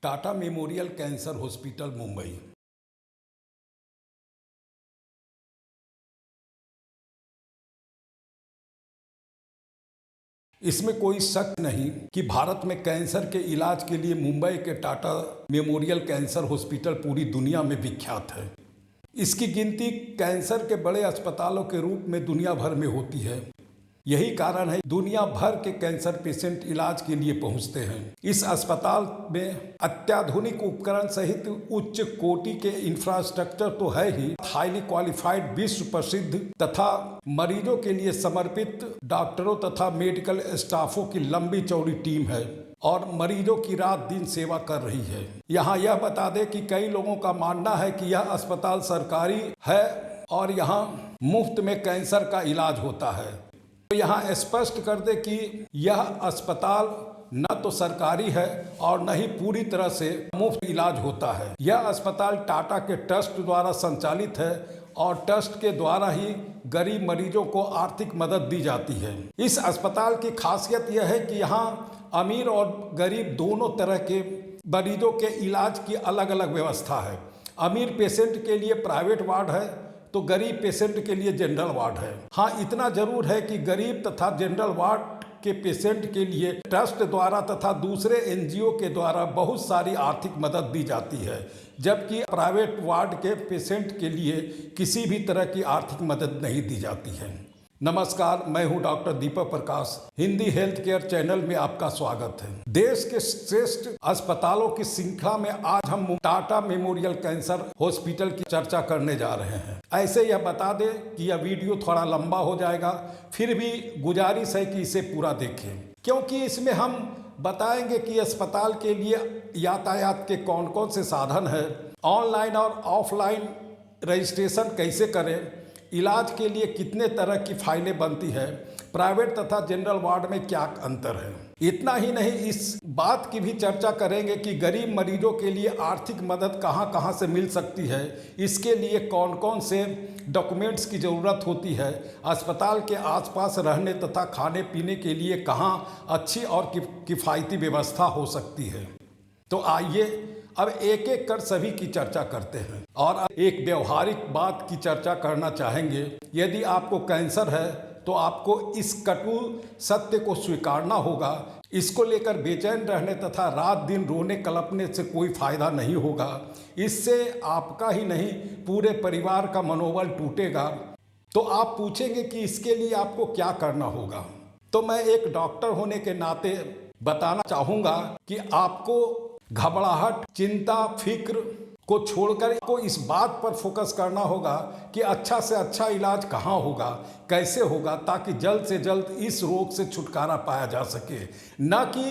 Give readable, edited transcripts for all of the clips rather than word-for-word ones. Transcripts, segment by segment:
Tata memorial cancer hospital Mumbai. इसमें कोई शक नहीं कि भारत में कैंसर के इलाज के लिए मुंबई के टाटा मेमोरियल कैंसर हॉस्पिटल पूरी दुनिया में विख्यात है। इसकी गिनती कैंसर के बड़े अस्पतालों के रूप में दुनिया भर में होती है। यही कारण है दुनिया भर के कैंसर पेशेंट इलाज के लिए पहुंचते हैं। इस अस्पताल में अत्याधुनिक उपकरण सहित उच्च कोटि के इंफ्रास्ट्रक्चर तो है ही, हाईली क्वालिफाइड विश्व प्रसिद्ध तथा मरीजों के लिए समर्पित डॉक्टरों तथा मेडिकल स्टाफों की लंबी चौड़ी टीम है और मरीजों की रात दिन सेवा कर रही है। यहाँ यह बता दें कि कई लोगों का मानना है कि यह अस्पताल सरकारी है और यहाँ मुफ्त में कैंसर का इलाज होता है। तो यहाँ स्पष्ट कर दे कि यह अस्पताल न तो सरकारी है और न ही पूरी तरह से मुफ्त इलाज होता है। यह अस्पताल टाटा के ट्रस्ट द्वारा संचालित है और ट्रस्ट के द्वारा ही गरीब मरीजों को आर्थिक मदद दी जाती है। इस अस्पताल की खासियत यह है कि यहाँ अमीर और गरीब दोनों तरह के मरीजों के इलाज की अलग अलग व्यवस्था है। अमीर पेशेंट के लिए प्राइवेट वार्ड है तो गरीब पेशेंट के लिए जनरल वार्ड है। हाँ, इतना जरूर है कि गरीब तथा जनरल वार्ड के पेशेंट के लिए ट्रस्ट द्वारा तथा दूसरे एनजीओ के द्वारा बहुत सारी आर्थिक मदद दी जाती है, जबकि प्राइवेट वार्ड के पेशेंट के लिए किसी भी तरह की आर्थिक मदद नहीं दी जाती है। नमस्कार, मैं हूं doctor Deepak Prakash. Hindi health care channel में आपका स्वागत है। देश के श्रेष्ठ अस्पतालों की श्रृंखला में आज हम टाटा मेमोरियल कैंसर हॉस्पिटल की चर्चा करने जा रहे हैं। ऐसे यह बता दें कि यह वीडियो थोड़ा लंबा हो जाएगा, फिर भी गुजारिश है कि इसे पूरा देखें, क्योंकि इसमें हम बताएंगे कि अस्पताल के लिए यातायात के कौन कौन से साधन है, ऑनलाइन और ऑफलाइन रजिस्ट्रेशन कैसे करें, इलाज के लिए कितने तरह की फाइलें बनती है, प्राइवेट तथा जनरल वार्ड में क्या अंतर है। इतना ही नहीं, इस बात की भी चर्चा करेंगे कि गरीब मरीजों के लिए आर्थिक मदद कहां कहां से मिल सकती है, इसके लिए कौन कौन से डॉक्यूमेंट्स की ज़रूरत होती है, अस्पताल के आसपास रहने तथा खाने पीने के लिए कहां अच्छी और किफ़ायती व्यवस्था हो सकती है। तो आइए अब एक एक कर सभी की चर्चा करते हैं और एक व्यवहारिक बात की चर्चा करना चाहेंगे। यदि आपको कैंसर है तो आपको इस कटु सत्य को स्वीकारना होगा। इसको लेकर बेचैन रहने तथा रात दिन रोने कलपने से कोई फायदा नहीं होगा। इससे आपका ही नहीं पूरे परिवार का मनोबल टूटेगा। तो आप पूछेंगे कि इसके लिए आपको क्या करना होगा। तो मैं एक डॉक्टर होने के नाते बताना चाहूँगा कि आपको घबराहट, चिंता, फिक्र को छोड़कर को इस बात पर फोकस करना होगा कि अच्छा से अच्छा इलाज कहाँ होगा, कैसे होगा, ताकि जल्द से जल्द इस रोग से छुटकारा पाया जा सके। न कि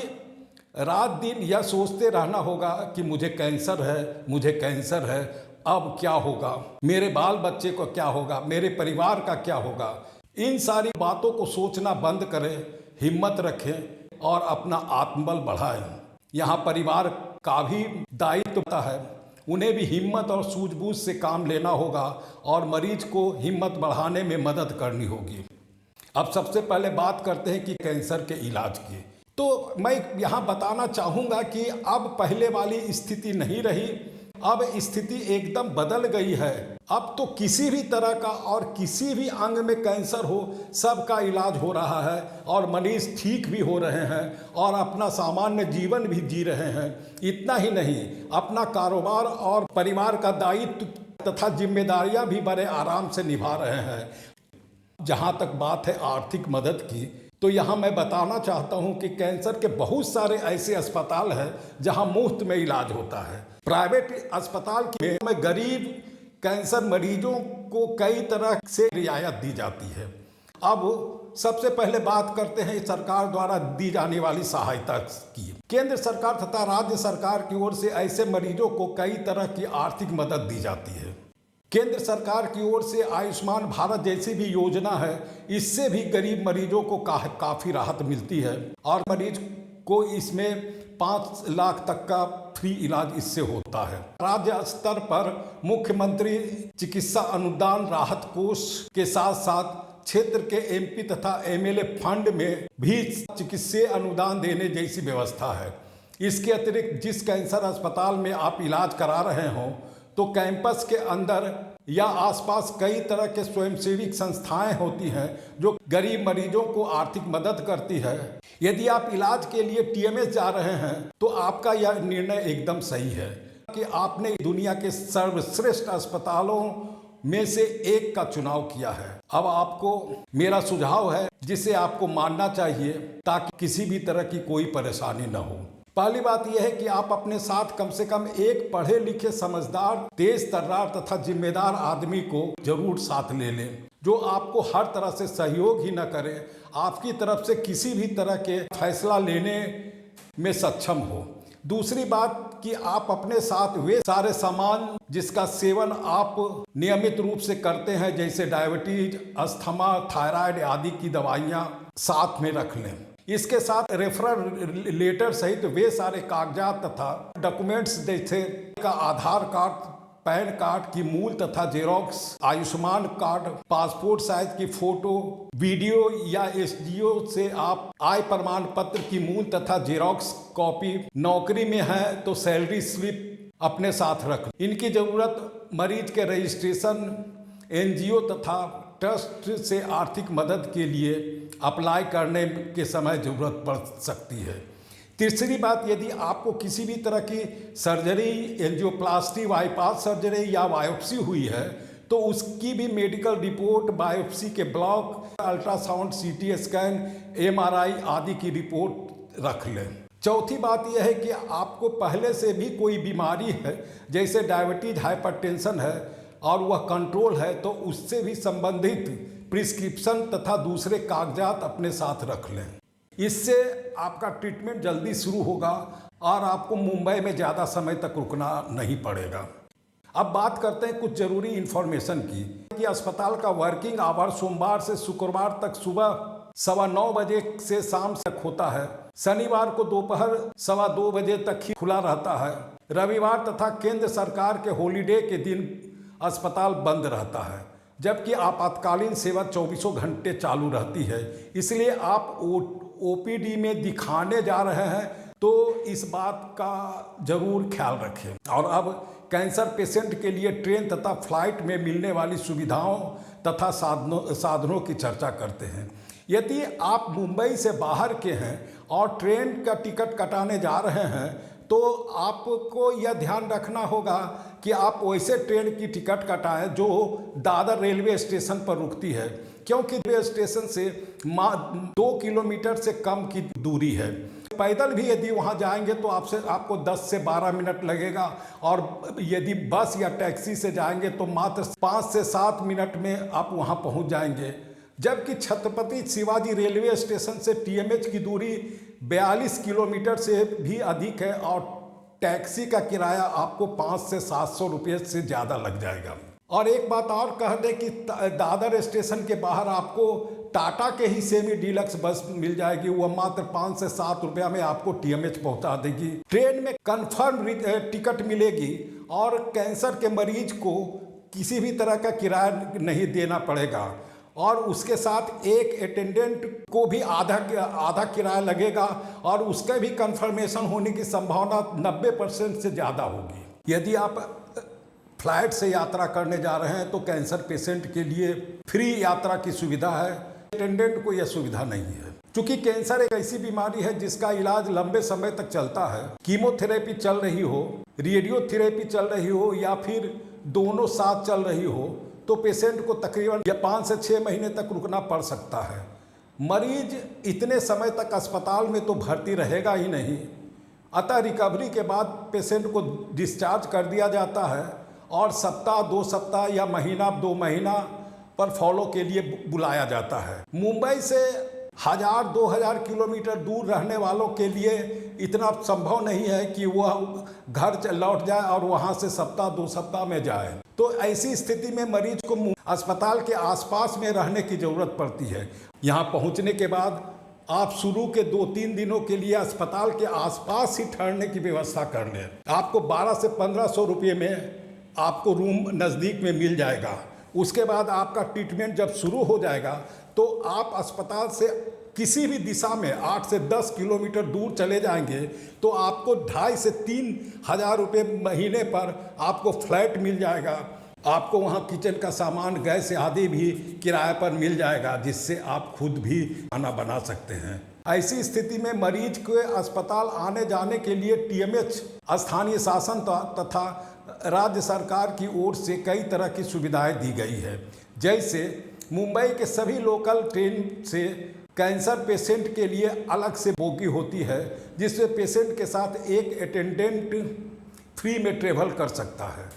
रात दिन यह सोचते रहना होगा कि मुझे कैंसर है, मुझे कैंसर है, अब क्या होगा, मेरे बाल बच्चे को क्या होगा, मेरे परिवार का क्या होगा। इन सारी बातों को सोचना बंद करें, हिम्मत रखें और अपना आत्मबल बढ़ाएं। यहाँ परिवार का भी दायित्व होता है, उन्हें भी हिम्मत और सूझबूझ से काम लेना होगा और मरीज को हिम्मत बढ़ाने में मदद करनी होगी। अब सबसे पहले बात करते हैं कि कैंसर के इलाज की। तो मैं यहाँ बताना चाहूँगा कि अब पहले वाली स्थिति नहीं रही, अब स्थिति एकदम बदल गई है। अब तो किसी भी तरह का और किसी भी अंग में कैंसर हो, सबका इलाज हो रहा है और मरीज ठीक भी हो रहे हैं और अपना सामान्य जीवन भी जी रहे हैं। इतना ही नहीं, अपना कारोबार और परिवार का दायित्व तथा जिम्मेदारियां भी बड़े आराम से निभा रहे हैं। जहाँ तक बात है आर्थिक मदद की, तो यहाँ मैं बताना चाहता हूँ कि कैंसर के बहुत सारे ऐसे अस्पताल हैं जहाँ मुफ्त में इलाज होता है। प्राइवेट अस्पताल में गरीब कैंसर मरीजों को कई तरह से रियायत दी जाती है। अब सबसे पहले बात करते हैं सरकार द्वारा दी जाने वाली सहायता की। केंद्र सरकार तथा राज्य सरकार की ओर से ऐसे मरीजों को कई तरह की आर्थिक मदद दी जाती है। केंद्र सरकार की ओर से आयुष्मान भारत जैसी भी योजना है, इससे भी गरीब मरीजों को काफ़ी राहत मिलती है और मरीज को इसमें 5 लाख तक का फ्री इलाज इससे होता है। राज्य स्तर पर मुख्यमंत्री चिकित्सा अनुदान राहत कोष के साथ साथ क्षेत्र के एमपी तथा एमएलए फंड में भी चिकित्सीय अनुदान देने जैसी व्यवस्था है। इसके अतिरिक्त जिस कैंसर अस्पताल में आप इलाज करा रहे हो तो कैंपस के अंदर या आसपास कई तरह के स्वयंसेवी संस्थाएं होती हैं जो गरीब मरीजों को आर्थिक मदद करती है। यदि आप इलाज के लिए टीएमएच जा रहे हैं तो आपका यह निर्णय एकदम सही है कि आपने दुनिया के सर्वश्रेष्ठ अस्पतालों में से एक का चुनाव किया है। अब आपको मेरा सुझाव है जिसे आपको मानना चाहिए ताकि किसी भी तरह की कोई परेशानी न हो। पहली बात यह है कि आप अपने साथ कम से कम एक पढ़े लिखे समझदार तेज तर्रार तथा जिम्मेदार आदमी को जरूर साथ ले लें जो आपको हर तरह से सहयोग ही न करे, आपकी तरफ से किसी भी तरह के फैसला लेने में सक्षम हो। दूसरी बात कि आप अपने साथ वे सारे सामान जिसका सेवन आप नियमित रूप से करते हैं जैसे डायबिटीज, अस्थमा, थायराइड आदि की दवाइयाँ साथ में रख लें। इसके साथ रेफरल लेटर सहित वे सारे कागजात तथा डॉक्यूमेंट्स जैसे का आधार कार्ड, पैन कार्ड की मूल तथा xerox, Ayushman card, passport size की फोटो, वीडियो या एसडीओ से आप आय प्रमाण पत्र की मूल तथा जेरोक्स कॉपी, नौकरी में है तो सैलरी स्लिप अपने साथ रख। इनकी जरूरत मरीज के रजिस्ट्रेशन, एनजीओ तथा ट्रस्ट से आर्थिक मदद के लिए अप्लाई करने के समय जरूरत पड़ सकती है। तीसरी बात, यदि आपको किसी भी तरह की सर्जरी, एंजियोप्लास्टी, बाईपास सर्जरी या बायोप्सी हुई है तो उसकी भी मेडिकल रिपोर्ट, बायोप्सी के block, ultrasound, CT scan, MRI आदि की रिपोर्ट रख लें। चौथी बात यह है कि आपको पहले से भी कोई बीमारी है जैसे डायबिटीज, हाइपरटेंशन है और वह कंट्रोल है तो उससे भी संबंधित प्रिस्क्रिप्शन तथा दूसरे कागजात अपने साथ रख लें। इससे आपका ट्रीटमेंट जल्दी शुरू होगा और आपको मुंबई में ज़्यादा समय तक रुकना नहीं पड़ेगा। अब बात करते हैं कुछ ज़रूरी इन्फॉर्मेशन की कि अस्पताल का वर्किंग आवर सोमवार से शुक्रवार तक सुबह 9:15 बजे से शाम तक होता है। शनिवार को दोपहर 2:15 बजे तक ही खुला रहता है। रविवार तथा केंद्र सरकार के हॉलीडे के दिन अस्पताल बंद रहता है, जबकि आपातकालीन सेवा 24 घंटे चालू रहती है। इसलिए आप ओपीडी में दिखाने जा रहे हैं तो इस बात का जरूर ख्याल रखें। और अब कैंसर पेशेंट के लिए ट्रेन तथा फ्लाइट में मिलने वाली सुविधाओं तथा साधनों की चर्चा करते हैं। यदि आप मुंबई से बाहर के हैं और ट्रेन का टिकट कटाने जा रहे हैं तो आपको यह ध्यान रखना होगा कि आप वैसे ट्रेन की टिकट कटाएं जो दादर रेलवे स्टेशन पर रुकती है, क्योंकि रेलवे स्टेशन से 2 किलोमीटर से कम की दूरी है। पैदल भी यदि वहां जाएंगे तो आपको 10 से 12 मिनट लगेगा और यदि बस या टैक्सी से जाएंगे तो मात्र 5 से 7 मिनट में आप वहां पहुंच जाएंगे। जबकि छत्रपति शिवाजी रेलवे स्टेशन से टीएमएच की दूरी 42 किलोमीटर से भी अधिक है और टैक्सी का किराया आपको 500 से 700 रुपये से ज़्यादा लग जाएगा। और एक बात और कह दें कि दादर स्टेशन के बाहर आपको टाटा के ही सेमी डीलक्स बस मिल जाएगी। वह मात्र 5 से 7 रुपया में आपको टीएमएच पहुंचा देगी। ट्रेन में कन्फर्म टिकट मिलेगी और कैंसर के मरीज को किसी भी तरह का किराया नहीं देना पड़ेगा और उसके साथ एक अटेंडेंट को भी आधा किराया लगेगा और उसका भी कंफर्मेशन होने की संभावना 90% से ज़्यादा होगी। यदि आप फ्लाइट से यात्रा करने जा रहे हैं तो कैंसर पेशेंट के लिए फ्री यात्रा की सुविधा है, अटेंडेंट को यह सुविधा नहीं है। क्योंकि कैंसर एक ऐसी बीमारी है जिसका इलाज लंबे समय तक चलता है। कीमोथेरेपी चल रही हो, रेडियोथेरेपी चल रही हो या फिर दोनों साथ चल रही हो तो पेशेंट को तकरीबन 5 से 6 महीने तक रुकना पड़ सकता है। मरीज इतने समय तक अस्पताल में तो भर्ती रहेगा ही नहीं, अतः रिकवरी के बाद पेशेंट को डिस्चार्ज कर दिया जाता है और सप्ताह 2 सप्ताह या महीना 2 महीना पर फॉलो के लिए बुलाया जाता है। मुंबई से 1000-2000 किलोमीटर दूर रहने वालों के लिए इतना संभव नहीं है कि वह घर लौट जाए और वहां से सप्ताह 2 सप्ताह में जाए। तो ऐसी स्थिति में मरीज को अस्पताल के आसपास में रहने की जरूरत पड़ती है। यहाँ पहुँचने के बाद आप शुरू के 2-3 दिनों के लिए अस्पताल के आसपास ही ठहरने की व्यवस्था कर लें। आपको 1200 से 1500 रुपये में आपको रूम नज़दीक में मिल जाएगा। उसके बाद आपका ट्रीटमेंट जब शुरू हो जाएगा तो आप अस्पताल से किसी भी दिशा में 8 से 10 किलोमीटर दूर चले जाएंगे तो आपको 2,500 से 3,000 रुपये महीने पर आपको फ्लैट मिल जाएगा। आपको वहाँ किचन का सामान, गैस आदि भी किराए पर मिल जाएगा, जिससे आप खुद भी खाना बना सकते हैं। ऐसी स्थिति में मरीज को अस्पताल आने जाने के लिए टीएमएच, स्थानीय शासन तथा राज्य सरकार की ओर से कई तरह की सुविधाएं दी गई है। जैसे मुंबई के सभी लोकल ट्रेन से कैंसर पेशेंट के लिए अलग से बोगी होती है, जिसमें पेशेंट के साथ एक अटेंडेंट फ्री में ट्रेवल कर सकता है।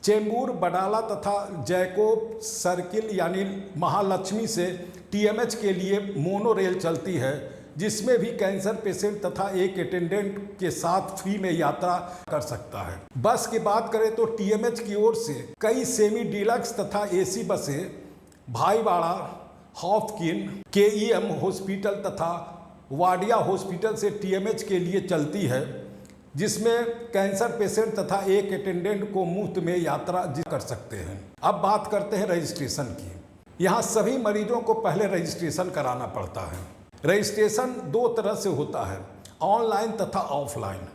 चेंबूर, बडाला तथा जैकोब सर्किल यानी महालक्ष्मी से टीएमएच के लिए मोनो रेल चलती है, जिसमें भी कैंसर पेशेंट तथा एक अटेंडेंट के साथ फ्री में यात्रा कर सकता है। बस की बात करें तो टीएमएच की ओर से कई सेमी डीलक्स तथा एसी बसें भाईवाड़ा, हॉफकिन, केईएम हॉस्पिटल तथा वाडिया हॉस्पिटल से टीएमएच के लिए चलती है, जिसमें कैंसर पेशेंट तथा एक अटेंडेंट को मुफ्त में यात्रा कर सकते हैं। अब बात करते हैं रजिस्ट्रेशन की। यहाँ सभी मरीजों को पहले रजिस्ट्रेशन कराना पड़ता है। रजिस्ट्रेशन 2 तरह से होता है, ऑनलाइन तथा ऑफलाइन।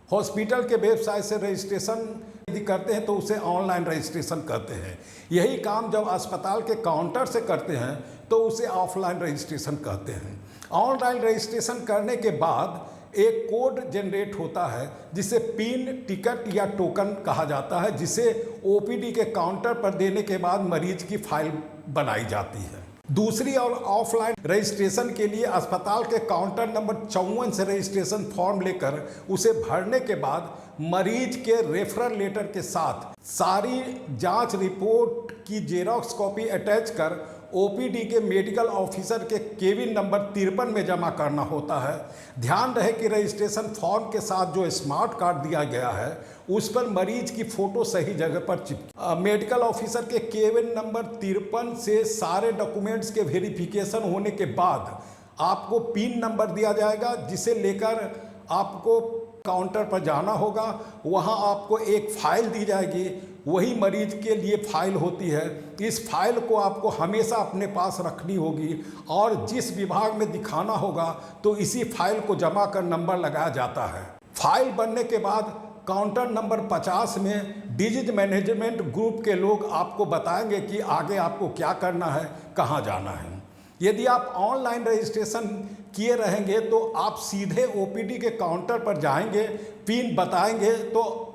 हॉस्पिटल के वेबसाइट से रजिस्ट्रेशन यदि करते हैं तो उसे ऑनलाइन रजिस्ट्रेशन कहते हैं। यही काम जब अस्पताल के काउंटर से करते हैं तो उसे ऑफलाइन रजिस्ट्रेशन कहते हैं। ऑनलाइन रजिस्ट्रेशन करने के बाद एक कोड जनरेट होता है, जिसे पिन, टिकट या टोकन कहा जाता है, जिसे ओपीडी के काउंटर पर देने के बाद मरीज की फाइल बनाई जाती है। दूसरी और ऑफलाइन रजिस्ट्रेशन के लिए अस्पताल के काउंटर नंबर 54 से रजिस्ट्रेशन फॉर्म लेकर उसे भरने के बाद मरीज के रेफरल लेटर के साथ सारी जांच रिपोर्ट की जेरॉक्स कॉपी अटैच कर ओपीडी के मेडिकल ऑफिसर के केबिन नंबर 53 में जमा करना होता है। ध्यान रहे कि रजिस्ट्रेशन फॉर्म के साथ जो स्मार्ट कार्ड दिया गया है उस पर मरीज की फ़ोटो सही जगह पर चिपकी। मेडिकल ऑफिसर के केबिन नंबर 53 से सारे डॉक्यूमेंट्स के वेरिफिकेशन होने के बाद आपको पिन नंबर दिया जाएगा, जिसे लेकर आपको काउंटर पर जाना होगा। वहां आपको एक फाइल दी जाएगी, वही मरीज के लिए फाइल होती है। इस फाइल को आपको हमेशा अपने पास रखनी होगी और जिस विभाग में दिखाना होगा तो इसी फाइल को जमा कर नंबर लगाया जाता है। फाइल बनने के बाद काउंटर नंबर 50 में डिजीज मैनेजमेंट ग्रुप के लोग आपको बताएंगे कि आगे आपको क्या करना है, कहाँ जाना है। यदि आप ऑनलाइन रजिस्ट्रेशन किए रहेंगे तो आप सीधे ओपीडी के काउंटर पर जाएंगे, पिन बताएंगे तो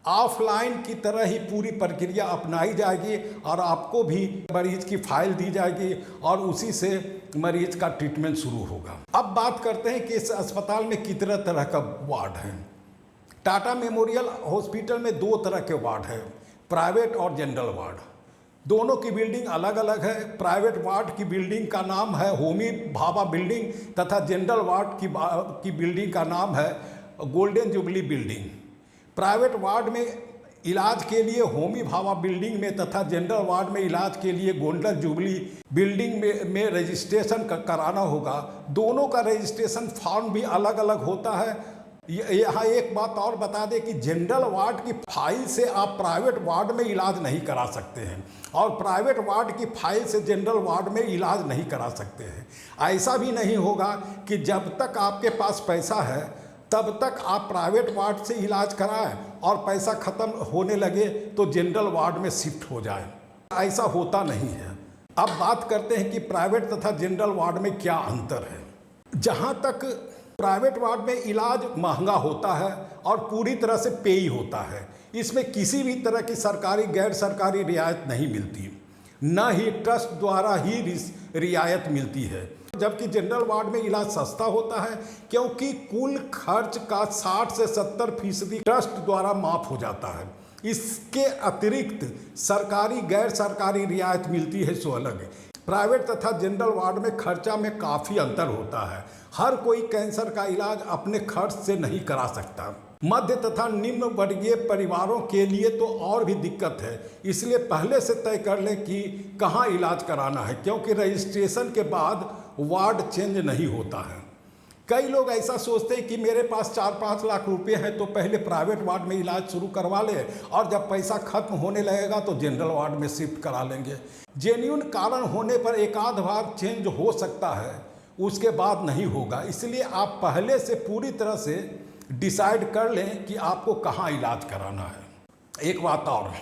ऑफलाइन की तरह ही पूरी प्रक्रिया अपनाई जाएगी और आपको भी मरीज की फाइल दी जाएगी और उसी से मरीज का ट्रीटमेंट शुरू होगा। अब बात करते हैं कि इस अस्पताल में कितने तरह का वार्ड है। टाटा मेमोरियल हॉस्पिटल में 2 तरह के वार्ड हैं, प्राइवेट और जनरल वार्ड। दोनों की बिल्डिंग अलग अलग है। प्राइवेट वार्ड की बिल्डिंग का नाम है होमी भाभा बिल्डिंग तथा जनरल वार्ड की बिल्डिंग का नाम है golden jubilee building. Private ward में इलाज के लिए होमी भाभा बिल्डिंग में तथा जनरल वार्ड में इलाज के लिए गोल्डन जुबली बिल्डिंग में रजिस्ट्रेशन कराना होगा। दोनों का रजिस्ट्रेशन फॉर्म भी अलग अलग होता है। यहाँ एक बात और बता दें कि जनरल वार्ड की फाइल से आप प्राइवेट वार्ड में इलाज नहीं करा सकते हैं और प्राइवेट वार्ड की फाइल से जनरल वार्ड में इलाज नहीं करा सकते हैं। ऐसा भी नहीं होगा कि जब तक आपके पास पैसा है तब तक आप प्राइवेट वार्ड से इलाज कराएं और पैसा ख़त्म होने लगे तो जनरल वार्ड में शिफ्ट हो जाए। ऐसा होता नहीं है। अब बात करते हैं कि प्राइवेट तथा जनरल वार्ड में क्या अंतर है। जहाँ तक प्राइवेट वार्ड में इलाज महंगा होता है और पूरी तरह से पेई होता है। इसमें किसी भी तरह की सरकारी गैर सरकारी रियायत नहीं मिलती, न ही ट्रस्ट द्वारा ही रियायत मिलती है। जबकि जनरल वार्ड में इलाज सस्ता होता है क्योंकि कुल खर्च का 60 से 70% ट्रस्ट द्वारा माफ हो जाता है। इसके अतिरिक्त सरकारी गैर सरकारी रियायत मिलती है, सो अलग है। प्राइवेट तथा जनरल वार्ड में खर्चा में काफ़ी अंतर होता है। हर कोई कैंसर का इलाज अपने खर्च से नहीं करा सकता। मध्य तथा निम्न वर्गीय परिवारों के लिए तो और भी दिक्कत है, इसलिए पहले से तय कर लें कि कहाँ इलाज कराना है, क्योंकि रजिस्ट्रेशन के बाद वार्ड चेंज नहीं होता है। कई लोग ऐसा सोचते हैं कि मेरे पास 4-5 लाख रुपए हैं तो पहले प्राइवेट वार्ड में इलाज शुरू करवा ले और जब पैसा खत्म होने लगेगा तो जनरल वार्ड में शिफ्ट करा लेंगे। जेन्युइन कारण होने पर एक आध बार चेंज हो सकता है, उसके बाद नहीं होगा। इसलिए आप पहले से पूरी तरह से डिसाइड कर लें कि आपको कहाँ इलाज कराना है। एक बात और,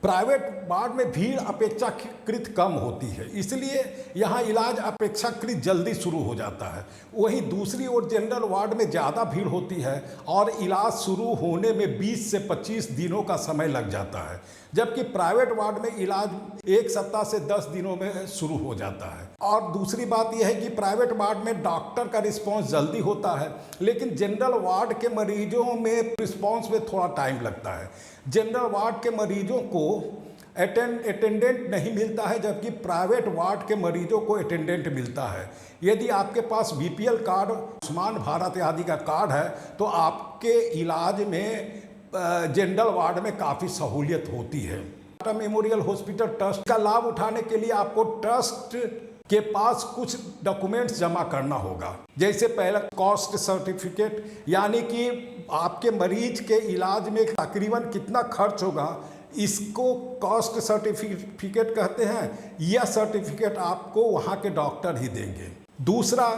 प्राइवेट वार्ड में भीड़ अपेक्षाकृत कम होती है, इसलिए यहाँ इलाज अपेक्षाकृत जल्दी शुरू हो जाता है। वहीं दूसरी ओर जनरल वार्ड में ज़्यादा भीड़ होती है और इलाज शुरू होने में 20 से 25 दिनों का समय लग जाता है, जबकि प्राइवेट वार्ड में इलाज 1 सप्ताह से 10 दिनों में शुरू हो जाता है। और दूसरी बात यह है कि प्राइवेट वार्ड में डॉक्टर का रिस्पॉन्स जल्दी होता है, लेकिन जनरल वार्ड के मरीजों में रिस्पॉन्स में थोड़ा टाइम लगता है। जनरल वार्ड के मरीजों को अटेंडेंट नहीं मिलता है, जबकि प्राइवेट वार्ड के मरीजों को अटेंडेंट मिलता है। यदि आपके पास बीपीएल कार्ड, आयुष्मान भारत आदि का कार्ड है तो आपके इलाज में जनरल वार्ड में काफ़ी सहूलियत होती है। टाटा मेमोरियल हॉस्पिटल ट्रस्ट का लाभ उठाने के लिए आपको ट्रस्ट के पास कुछ डॉक्यूमेंट्स जमा करना होगा। जैसे पहला कॉस्ट सर्टिफिकेट, यानी कि आपके मरीज के इलाज में तकरीबन कितना खर्च होगा, इसको कॉस्ट सर्टिफिकेट कहते हैं। यह सर्टिफिकेट आपको वहाँ के डॉक्टर ही देंगे। दूसरा,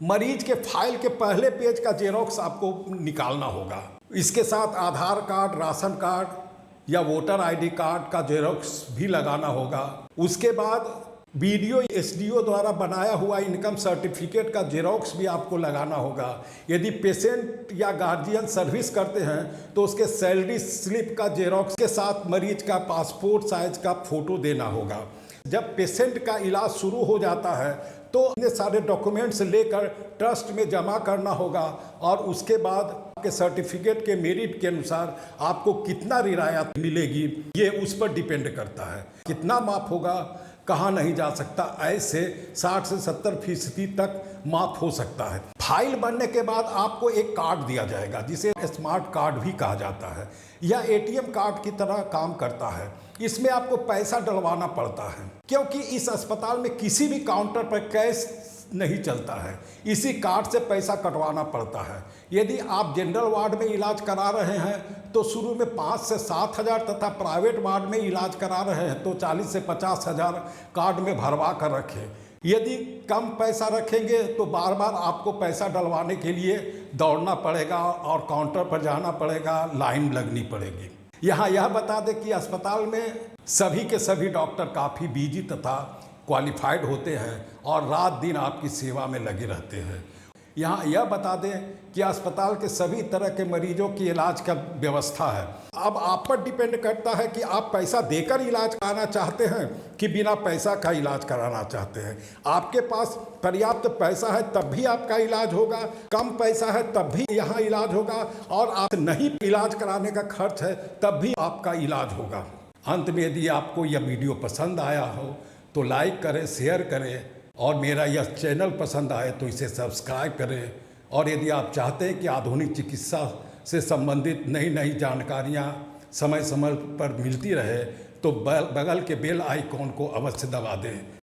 मरीज के फाइल के पहले पेज का जेरोक्स आपको निकालना होगा। इसके साथ आधार कार्ड, राशन कार्ड या वोटर आईडी कार्ड का जेरोक्स भी लगाना होगा। उसके बाद बीडीओ एसडीओ द्वारा बनाया हुआ इनकम सर्टिफिकेट का जेरोक्स भी आपको लगाना होगा। यदि पेशेंट या गार्जियन सर्विस करते हैं तो उसके सैलरी स्लिप का जेरोक्स के साथ मरीज का पासपोर्ट साइज का फोटो देना होगा। जब पेशेंट का इलाज शुरू हो जाता है तो इतने सारे डॉक्यूमेंट्स लेकर ट्रस्ट में जमा करना होगा और उसके बाद आपके सर्टिफिकेट के मेरिट के अनुसार आपको कितना रियायत मिलेगी ये उस पर डिपेंड करता है। कितना माफ होगा, कहाँ नहीं जा सकता, ऐसे 60 से 70% तक माफ हो सकता है। फाइल बनने के बाद आपको एक कार्ड दिया जाएगा जिसे स्मार्ट कार्ड भी कहा जाता है। यह एटीएम कार्ड की तरह काम करता है। इसमें आपको पैसा डलवाना पड़ता है, क्योंकि इस अस्पताल में किसी भी काउंटर पर कैश नहीं चलता है। इसी कार्ड से पैसा कटवाना पड़ता है। यदि आप जनरल वार्ड में इलाज करा रहे हैं तो शुरू में 5 से 7 हज़ार तथा प्राइवेट वार्ड में इलाज करा रहे हैं तो 40 से 50 हज़ार कार्ड में भरवा कर रखें। यदि कम पैसा रखेंगे तो बार बार आपको पैसा डलवाने के लिए दौड़ना पड़ेगा और काउंटर पर जाना पड़ेगा, लाइन लगनी पड़ेगी। यहाँ यह बता दें कि अस्पताल में सभी के सभी डॉक्टर काफ़ी बिजी तथा क्वालिफाइड होते हैं और रात दिन आपकी सेवा में लगे रहते हैं। यहाँ यह बता दें कि अस्पताल के सभी तरह के मरीजों की इलाज का व्यवस्था है। अब आप पर डिपेंड करता है कि आप पैसा देकर इलाज कराना चाहते हैं कि बिना पैसा का इलाज कराना चाहते हैं। आपके पास पर्याप्त पैसा है तब भी आपका इलाज होगा, कम पैसा है तब भी यहाँ इलाज होगा, और आप नहीं इलाज कराने का खर्च है तब भी आपका इलाज होगा। अंत में यदि आपको यह वीडियो पसंद आया हो तो लाइक करें, शेयर करें, और मेरा यह चैनल पसंद आए तो इसे सब्सक्राइब करें। और यदि आप चाहते हैं कि आधुनिक चिकित्सा से संबंधित नई नई जानकारियाँ समय समय पर मिलती रहे तो बगल के बेल आइकॉन को अवश्य दबा दें।